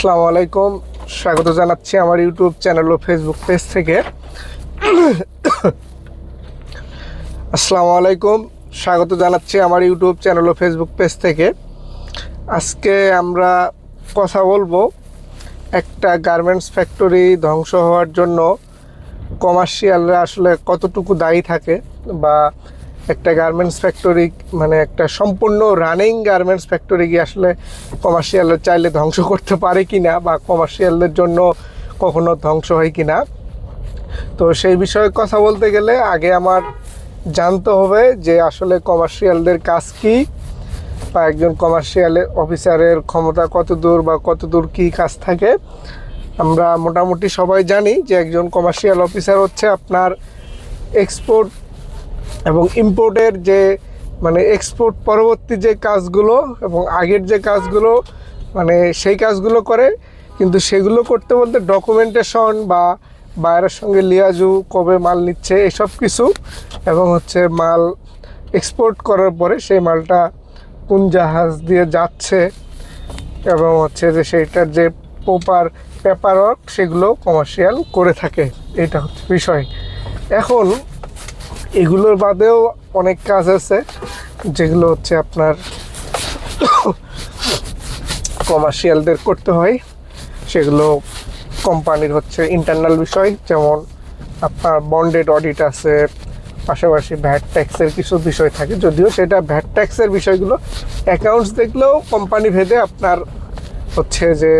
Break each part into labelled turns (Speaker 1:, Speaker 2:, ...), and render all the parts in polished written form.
Speaker 1: আসসালামু আলাইকুম, স্বাগত জানাচ্ছি আমার ইউটিউব চ্যানেল ও ফেসবুক পেজ থেকে। আসসালামু আলাইকুম, স্বাগত জানাচ্ছি আমার ইউটিউব চ্যানেল ও ফেসবুক পেজ থেকে। আজকে আমরা কথা বলবো একটা গার্মেন্টস ফ্যাক্টরি ধ্বংস হওয়ার জন্য কমার্শিয়ালরা আসলে কতটুকু দায়ী থাকে, বা একটা গার্মেন্টস ফ্যাক্টরি মানে একটা সম্পূর্ণ রানিং গার্মেন্টস ফ্যাক্টরি কি আসলে কমার্শিয়ালরা চাইলে ধ্বংস করতে পারে কি না, বা কমার্শিয়ালদের জন্য কখনো ধ্বংস হয় কি না। তো সেই বিষয়ে কথা বলতে গেলে আগে আমার জানতে হবে যে আসলে কমার্শিয়ালদের কাজ কি, বা একজন কমার্শিয়াল অফিসারের ক্ষমতা কত দূর বা কত দূর কী কাজ থাকে। আমরা মোটামুটি সবাই জানি যে একজন কমার্শিয়াল অফিসার হচ্ছে আপনার এক্সপোর্ট এবং ইম্পোর্টের যে মানে এক্সপোর্ট পরবর্তী যে কাজগুলো এবং আগের যে কাজগুলো মানে সেই কাজগুলো করে, কিন্তু সেগুলো করতে বলতে ডকুমেন্টেশন বা বাইরের সঙ্গে লিয়াজু কবে মাল নিচ্ছে এসব কিছু, এবং হচ্ছে মাল এক্সপোর্ট করার পরে সেই মালটা কোন জাহাজ দিয়ে যাচ্ছে এবং হচ্ছে যে সেইটার যে প্রপার পেপার ওয়ার্ক সেগুলো কমার্শিয়াল করে থাকে। এটা হচ্ছে বিষয়। এখন এগুলোর বাদেও অনেক কাজ আছে যেগুলো হচ্ছে আপনার কমার্শিয়ালদের করতে হয়। সেগুলো কোম্পানির হচ্ছে ইন্টারনাল বিষয়, যেমন আপনার বন্ডেড অডিট আছে, পাশাপাশি ভ্যাট ট্যাক্সের কিছু বিষয় থাকে। যদিও সেটা ভ্যাট ট্যাক্সের বিষয়গুলো অ্যাকাউন্টস দেখলেও কোম্পানি ভেদে আপনার হচ্ছে যে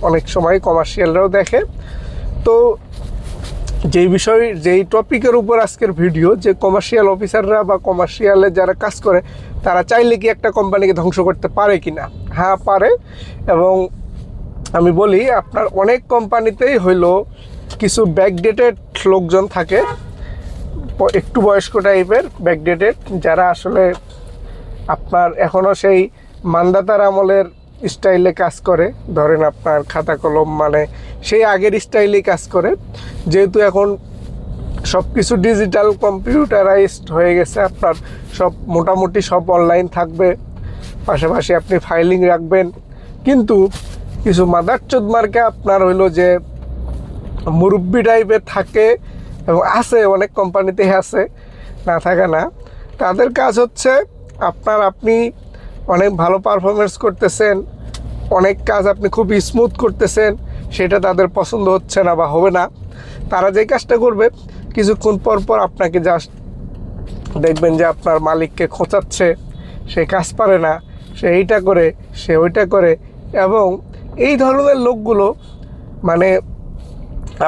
Speaker 1: অনেক সময় কমার্শিয়ালরাও দেখে। তো যেই টপিকের উপর আজকের ভিডিও, যে কমার্শিয়াল অফিসাররা বা কমার্শিয়ালে যারা কাজ করে তারা চাইলে কি একটা কোম্পানিকে ধ্বংস করতে পারে কি না? হ্যাঁ, পারে। এবং আমি বলি, আপনার অনেক কোম্পানিতেই হইলো কিছু ব্যাকডেটেড লোকজন থাকে, একটু বয়স্ক টাইপের ব্যাকডেটেড, যারা আসলে আপনার এখনও সেই মান্দাতার আমলের স্টাইলে কাজ করে। ধরেন আপনার খাতা কলম মানে সেই আগের স্টাইলেই কাজ করে। যেহেতু এখন সব কিছু ডিজিটাল কম্পিউটারাইজড হয়ে গেছে, আপনার সব মোটামুটি সব অনলাইন থাকবে, পাশাপাশি আপনি ফাইলিং রাখবেন। কিন্তু কিছু মাদারচোদ মার্কে আপনার হইলো যে মুরব্বি টাইপের থাকে, এবং আছে অনেক কোম্পানিতে আছে, না থাকে না। তাদের কাজ হচ্ছে আপনি অনেক ভালো পারফরমেন্স করতেছেন, অনেক কাজ আপনি খুব স্মুথ করতেছেন, সেটা তাদের পছন্দ হচ্ছে না বা হবে না। তারা যে কাজটা করবে, কিছুক্ষণ পর পর আপনাকে জাস্ট দেখবেন যে আপনার মালিককে খোঁচাচ্ছে, সে কাজ পারে না, সে এইটা করে, সে ওইটা করে। এবং এই ধরনের লোকগুলো মানে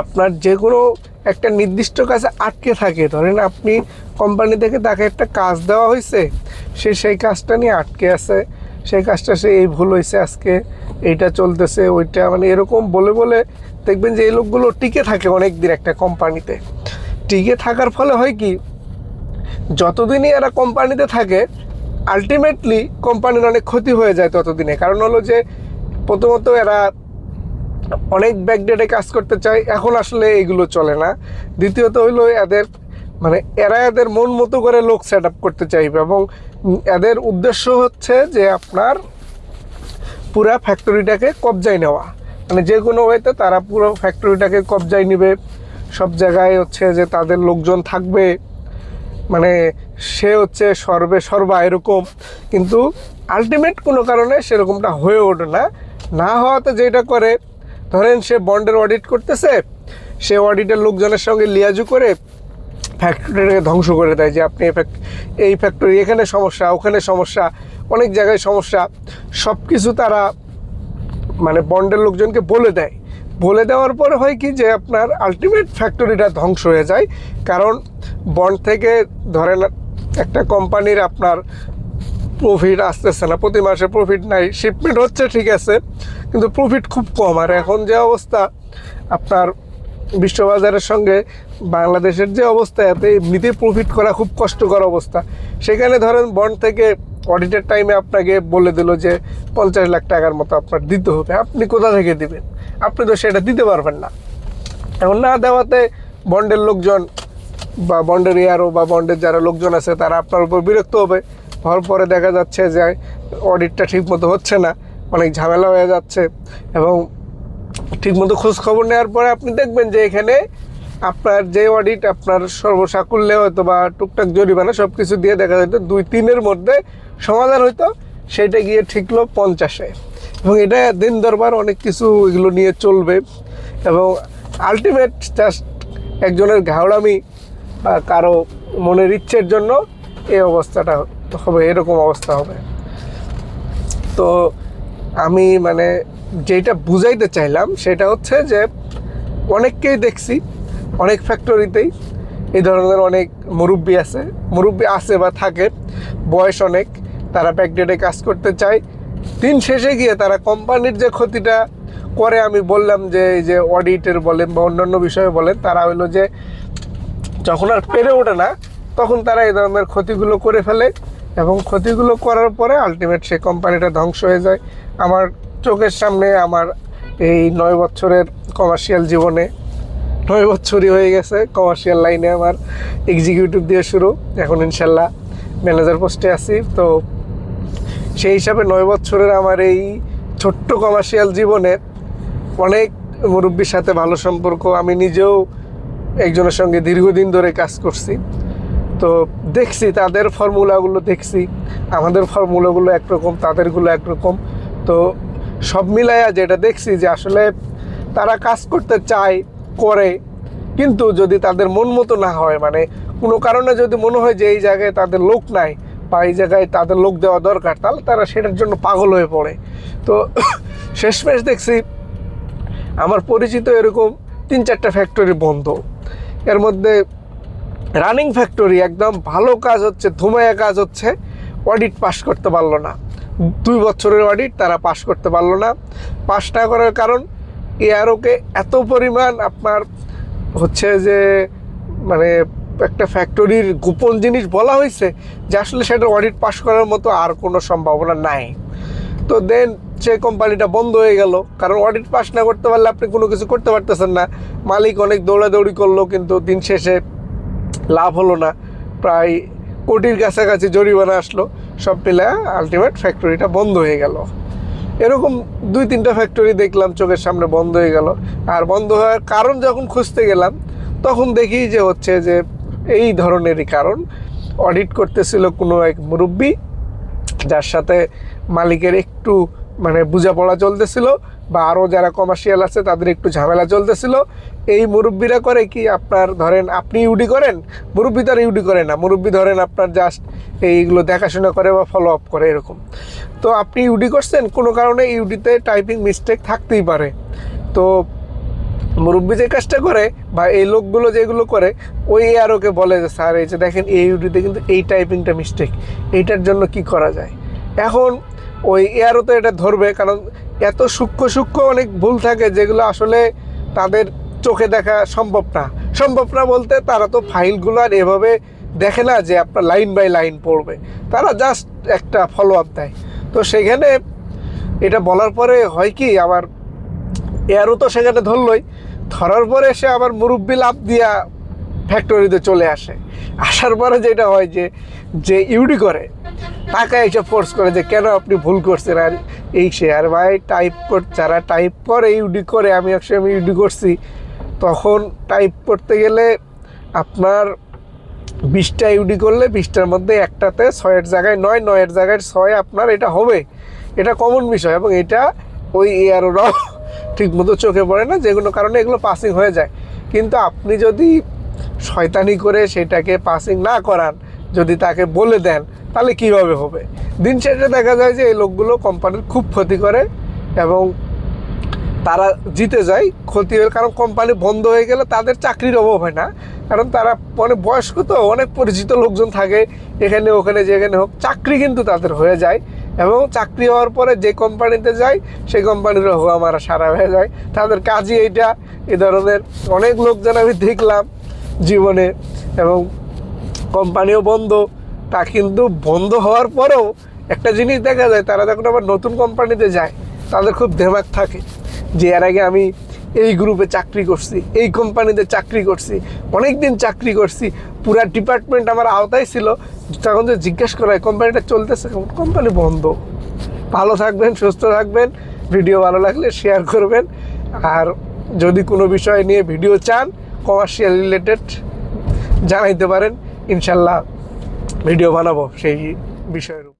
Speaker 1: আপনার যে কোনো একটা নির্দিষ্ট কাজে আটকে থাকে। ধরেন আপনি কোম্পানি থেকে তাকে একটা কাজ দেওয়া হয়েছে, সে সেই কাজটা নিয়ে আটকে আছে, সেই কাজটা সে এই ভুল হয়েছে আজকে, এইটা চলতেছে, ওইটা মানে এরকম বলে বলে দেখবেন যে এই লোকগুলো টিকে থাকে অনেক দিন একটা কোম্পানিতে। টিকে থাকার ফলে হয় কি, যতদিনই এরা কোম্পানিতে থাকে আলটিমেটলি কোম্পানির অনেক ক্ষতি হয়ে যায় ততদিনে। কারণ হলো যে প্রথমত এরা অনেক ব্যাকডেটে কাজ করতে চায়, এখন আসলে এগুলো চলে না। দ্বিতীয়ত হইলো এদের মন মতো করে লোক সেট আপ করতে চাইবে, এবং এদের উদ্দেশ্য হচ্ছে যে আপনার পুরা ফ্যাক্টরিটাকে কবজায় নেওয়া। মানে যে কোনো ওয়েতে তারা পুরো ফ্যাক্টরিটাকে কবজায় নেবে, সব জায়গায় হচ্ছে যে তাদের লোকজন থাকবে, মানে সে হচ্ছে সর্বা এরকম। কিন্তু আলটিমেট কোনো কারণে সেরকমটা হয়ে ওঠে না। না হওয়াতে যেটা করে, ধরেন সে বন্ডের অডিট করতেছে, সে অডিটের লোকজনের সঙ্গে লিয়াজু করে ফ্যাক্টরিটাকে ধ্বংস করে দেয়, যে আপনি এই ফ্যাক্টরি এখানে সমস্যা, ওখানে সমস্যা, অনেক জায়গায় সমস্যা, সব কিছু তারা মানে বন্ডের লোকজনকে বলে দেয়। বলে দেওয়ার পরে হয় কি, যে আপনার আলটিমেট ফ্যাক্টরিটা ধ্বংস হয়ে যায়। কারণ বন্ড থেকে ধরেন একটা কোম্পানির আপনার প্রফিট আসতেছে না, প্রতি মাসে প্রফিট নাই, শিপমেন্ট হচ্ছে ঠিক আছে, কিন্তু প্রফিট খুব কম। আর এখন যে অবস্থা আপনার বিশ্ববাজারের সঙ্গে বাংলাদেশের যে অবস্থা, এতে এমনিতেই প্রফিট করা খুব কষ্টকর অবস্থা। সেখানে ধরেন বন্ড থেকে অডিটের টাইমে আপনাকে বলে দিল যে 50 লাখ টাকার মতো আপনার দিতে হবে। আপনি কোথা থেকে দিবেন? আপনি তো সেটা দিতে পারবেন না। এখন না দেওয়াতে বন্ডের লোকজন বা বন্ডের ইয়ারও বা বন্ডের যারা লোকজন আছে তারা আপনার উপর বিরক্ত হবে। হওয়ার পরে দেখা যাচ্ছে যে অডিটটা ঠিক মতো হচ্ছে না, অনেক ঝামেলা হয়ে যাচ্ছে, এবং ঠিকমতো খোঁজ খবর নেওয়ার পরে আপনি দেখবেন যে এখানে আপনার যে অডিট আপনার সর্বসাকুল্যে হয়তো বা টুকটাক জরিমানা সব কিছু দিয়ে দেখা যেত 2-3-এর মধ্যে সমাধান হইতো, সেটা গিয়ে ঠিকলো 50-এ। এবং এটা দিন দরবার অনেক কিছু এগুলো নিয়ে চলবে এবং আলটিমেট জাস্ট একজনের ঘাওড়ামি বা কারো মনের ইচ্ছের জন্য এই অবস্থাটা হবে, এরকম অবস্থা হবে। তো আমি মানে যেটা বুঝাইতে চাইলাম সেটা হচ্ছে যে অনেককেই দেখছি, অনেক ফ্যাক্টরিতেই এই ধরনের অনেক মুরব্বি আছে বা থাকে, বয়স অনেক, তারা ব্যাকডেটে কাজ করতে চায়, দিন শেষে গিয়ে তারা কোম্পানির যে ক্ষতিটা করে, আমি বললাম যে এই যে অডিটের বলেন বা অন্যান্য বিষয়ে বলেন, তারা হলো যে যখন আর পেরে ওঠে না তখন তারা এই ধরনের ক্ষতিগুলো করে ফেলে এবং ক্ষতিগুলো করার পরে আলটিমেট সেই কোম্পানিটা ধ্বংস হয়ে যায়। আমার চোখের সামনে আমার এই 9 বছরের কমার্শিয়াল জীবনে, 9 বছরই হয়ে গেছে কমার্শিয়াল লাইনে, আমার এক্সিকিউটিভ দিয়ে শুরু, এখন ইনশাল্লাহ ম্যানেজার পোস্টে আছি। তো সেই হিসাবে 9 বছরের আমার এই ছোট্ট কমার্শিয়াল জীবনে অনেক মুরব্বির সাথে ভালো সম্পর্ক, আমি নিজেও একজনের সঙ্গে দীর্ঘদিন ধরে কাজ করছি। তো দেখছি তাদের ফর্মুলাগুলো, দেখছি আমাদের ফর্মুলাগুলো একরকম, তাদেরগুলো একরকম। তো সব মিলাইয়া যেটা দেখছি যে আসলে তারা কাজ করতে চায়, করে, কিন্তু যদি তাদের মন মতো না হয়, মানে কোনো কারণে যদি মনে হয় যে এই জায়গায় তাদের লোক নাই বা এই জায়গায় তাদের লোক দেওয়া দরকার, তাহলে তারা সেটার জন্য পাগল হয়ে পড়ে। তো শেষমেশ দেখছি আমার পরিচিত এরকম 3-4টা ফ্যাক্টরি বন্ধ। এর মধ্যে রানিং ফ্যাক্টরি একদম ভালো কাজ হচ্ছে, ধুমায়া কাজ হচ্ছে, অডিট পাস করতে পারলো না। 2 বছরের অডিট তারা পাস করতে পারলো না। পাস না করার কারণ এআরওকে এত পরিমাণ আপনার হচ্ছে যে মানে একটা ফ্যাক্টরির গোপন জিনিস বলা হয়েছে যে আসলে সেটা অডিট পাস করার মতো আর কোনো সম্ভাবনা নাই। তো দেন সেই কোম্পানিটা বন্ধ হয়ে গেল, কারণ অডিট পাস না করতে পারলে আপনি কোনো কিছু করতে পারতেছেন না। মালিক অনেক দৌড়াদৌড়ি করলো, কিন্তু দিন শেষে লাভ হলো না, প্রায় কোটির কাছাকাছি জরিমানা আসলো, সব মিলে আলটিমেট ফ্যাক্টরিটা বন্ধ হয়ে গেল। এরকম 2-3টা ফ্যাক্টরি দেখলাম চোখের সামনে বন্ধ হয়ে গেল। আর বন্ধ হওয়ার কারণ যখন খুঁজতে গেলাম তখন দেখি যে হচ্ছে যে এই ধরনেরই কারণ। অডিট করতেছিল কোনো এক মুরব্বি, যার সাথে মালিকের একটু মানে বোঝাপড়া চলতেছিল, বা আরও যারা কমার্শিয়াল আছে তাদের একটু ঝামেলা চলতেছিল। এই মুরব্বিরা করে কি, আপনার ধরেন আপনি ইউডি করেন, মুরব্বি তার ইউডি করে না, মুরব্বি ধরেন আপনার জাস্ট এইগুলো দেখাশোনা করে বা ফলো আপ করে এরকম। তো আপনি ইউডি করছেন, কোনো কারণে ইউডিতে টাইপিং মিস্টেক থাকতেই পারে। তো মুরব্বি যে কাজটা করে বা এই লোকগুলো যেগুলো করে, ওই এআরওকে বলে যে স্যার এই যে দেখেন এই ইউডিতে কিন্তু এই টাইপিংটা মিস্টেক, এইটার জন্য কি করা যায়। এখন ওই এআরও তো এটা ধরবে, কারণ এত সূক্ষ্ম অনেক ভুল থাকে যেগুলো আসলে তাদের চোখে দেখা সম্ভব না বলতে তারা তো ফাইলগুলো আর এভাবে দেখে না যে আপনার লাইন বাই লাইন পড়বে, তারা জাস্ট একটা ফলো আপ দেয়। তো সেখানে এটা বলার পরে হয় কি, আবার এআরও তো সেখানে ধরলই, ধরার পরে সে আবার মুরব্বি লাভ দিয়া ফ্যাক্টরিতে চলে আসার পরে যেটা হয় যে ইউডি করে টাকা এসে ফোর্স করে যে কেন আপনি ভুল করছেন আর এই সে। আর ভাই যারা টাইপ করে ইউডি করে, আমি একসময় ইউডি করছি, তখন টাইপ করতে গেলে আপনার 20টা ইউডি করলে 20টার মধ্যে একটাতে 6-এর জায়গায় 9, 9-এর জায়গায় 6 আপনার এটা হবে, এটা কমন বিষয়। এবং এটা ওই এআরওরাও ঠিকমতো চোখে পড়ে না, যে কোনো কারণে এগুলো পাসিং হয়ে যায়। কিন্তু আপনি যদি শয়তানি করে সেটাকে পাসিং না করান, যদি তাকে বলে দেন, তাহলে কিভাবে হবে। দিন শেষে দেখা যায় যে এই লোকগুলো কোম্পানির খুব ক্ষতি করে এবং তারা জিতে যায়। ক্ষতি হয় কারণ কোম্পানি বন্ধ হয়ে গেলে তাদের চাকরির অভাব হয় না, কারণ তারা অনেক বয়স্ক, তো অনেক পরিচিত লোকজন থাকে এখানে ওখানে, যেখানে হোক চাকরি কিন্তু তাদের হয়ে যায়। এবং চাকরি হওয়ার পরে যে কোম্পানিতে যায় সেই কোম্পানির হোয়া মারা সারা হয়ে যায়, তাদের কাজই এইটা। এ ধরনের অনেক লোকজন আমি দেখলাম জীবনে। এবং কোম্পানিও বন্ধ, তা কিন্তু বন্ধ হওয়ার পরেও একটা জিনিস দেখা যায়, তারা যখন আবার নতুন কোম্পানিতে যায় তাদের খুব দেমাগ থাকে যে এর আগে আমি এই গ্রুপে চাকরি করছি, এই কোম্পানিতে চাকরি করছি, অনেক দিন চাকরি করছি, পুরা ডিপার্টমেন্ট আমার আওতায় ছিল। তখন যে জিজ্ঞেস করা হয় কোম্পানিটা চলতেছে, কোম্পানি বন্ধ। ভালো থাকবেন, সুস্থ থাকবেন, ভিডিও ভালো লাগলে শেয়ার করবেন আর যদি কোনো বিষয় নিয়ে ভিডিও চান কমার্শিয়াল রিলেটেড জানাইতে পারেন, ইনশাল্লাহ ভিডিও বানাবো সেই বিষয়ের উপর।